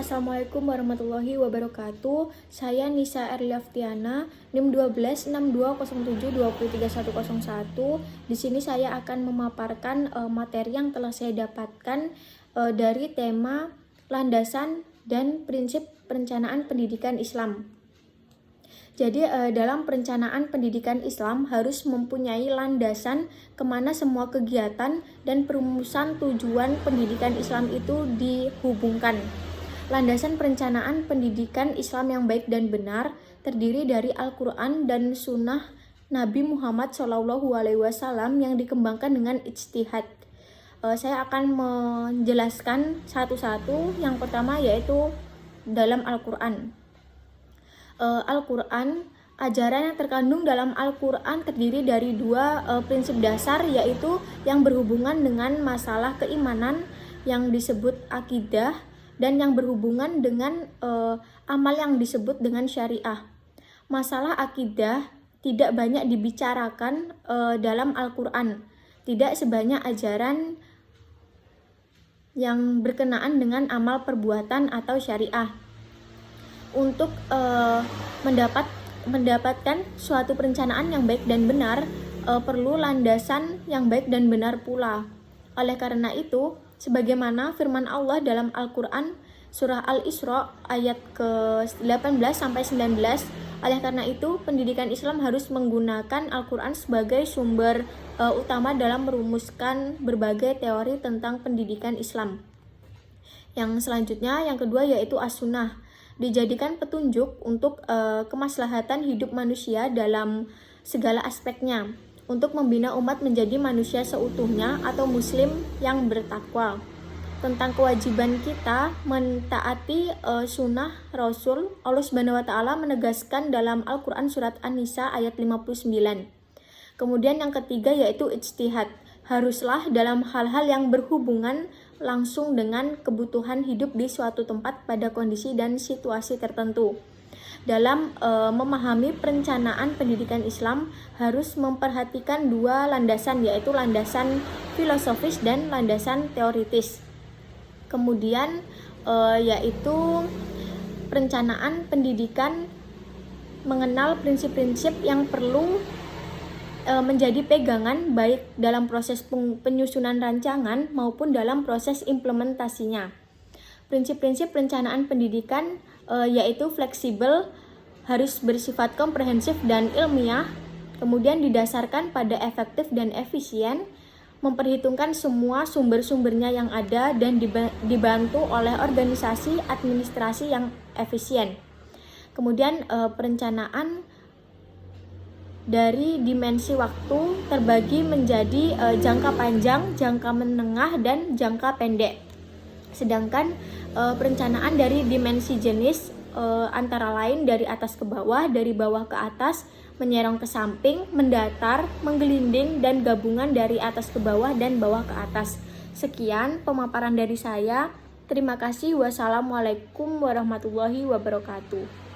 Assalamualaikum warahmatullahi wabarakatuh. Saya Nisa Erliaftiana, NIM 126207231101. Di sini saya akan memaparkan materi yang telah saya dapatkan dari tema landasan dan prinsip perencanaan pendidikan Islam. Jadi dalam perencanaan pendidikan Islam harus mempunyai landasan kemana semua kegiatan dan perumusan tujuan pendidikan Islam itu dihubungkan. Landasan perencanaan pendidikan Islam yang baik dan benar terdiri dari Al-Quran dan Sunnah Nabi Muhammad SAW yang dikembangkan dengan ijtihad. Saya akan menjelaskan satu-satu. Yang pertama yaitu dalam Al-Quran. Al-Quran, ajaran yang terkandung dalam Al-Quran terdiri dari dua prinsip dasar, yaitu yang berhubungan dengan masalah keimanan yang disebut akidah dan yang berhubungan dengan amal yang disebut dengan syariah. Masalah akidah tidak banyak dibicarakan dalam Al-Quran, tidak sebanyak ajaran yang berkenaan dengan amal perbuatan atau syariah. Untuk mendapatkan suatu perencanaan yang baik dan benar, perlu landasan yang baik dan benar pula. Oleh karena itu, sebagaimana firman Allah dalam Al-Quran surah Al-Isra ayat ke-18-19, oleh karena itu pendidikan Islam harus menggunakan Al-Quran sebagai sumber utama dalam merumuskan berbagai teori tentang pendidikan Islam. Yang selanjutnya, yang kedua yaitu As-Sunnah, dijadikan petunjuk untuk kemaslahatan hidup manusia dalam segala aspeknya, untuk membina umat menjadi manusia seutuhnya atau muslim yang bertakwa. Tentang kewajiban kita mentaati sunnah Rasul, Allah Subhanahu wa Ta'ala menegaskan dalam Al-Quran surat An-Nisa ayat 59. Kemudian yang ketiga yaitu ijtihad, haruslah dalam hal-hal yang berhubungan langsung dengan kebutuhan hidup di suatu tempat pada kondisi dan situasi tertentu. Dalam memahami perencanaan pendidikan Islam harus memperhatikan dua landasan, yaitu landasan filosofis dan landasan teoritis. Kemudian yaitu perencanaan pendidikan mengenal prinsip-prinsip yang perlu menjadi pegangan baik dalam proses penyusunan rancangan maupun dalam proses implementasinya. Prinsip-prinsip perencanaan pendidikan yaitu fleksibel, harus bersifat komprehensif dan ilmiah, kemudian didasarkan pada efektif dan efisien, memperhitungkan semua sumber-sumbernya yang ada dan dibantu oleh organisasi administrasi yang efisien. Kemudian perencanaan dari dimensi waktu terbagi menjadi jangka panjang, jangka menengah, dan jangka pendek. Sedangkan perencanaan dari dimensi jenis antara lain dari atas ke bawah, dari bawah ke atas, menyerong ke samping, mendatar, menggelinding, dan gabungan dari atas ke bawah dan bawah ke atas. Sekian pemaparan dari saya. Terima kasih. Wassalamualaikum warahmatullahi wabarakatuh.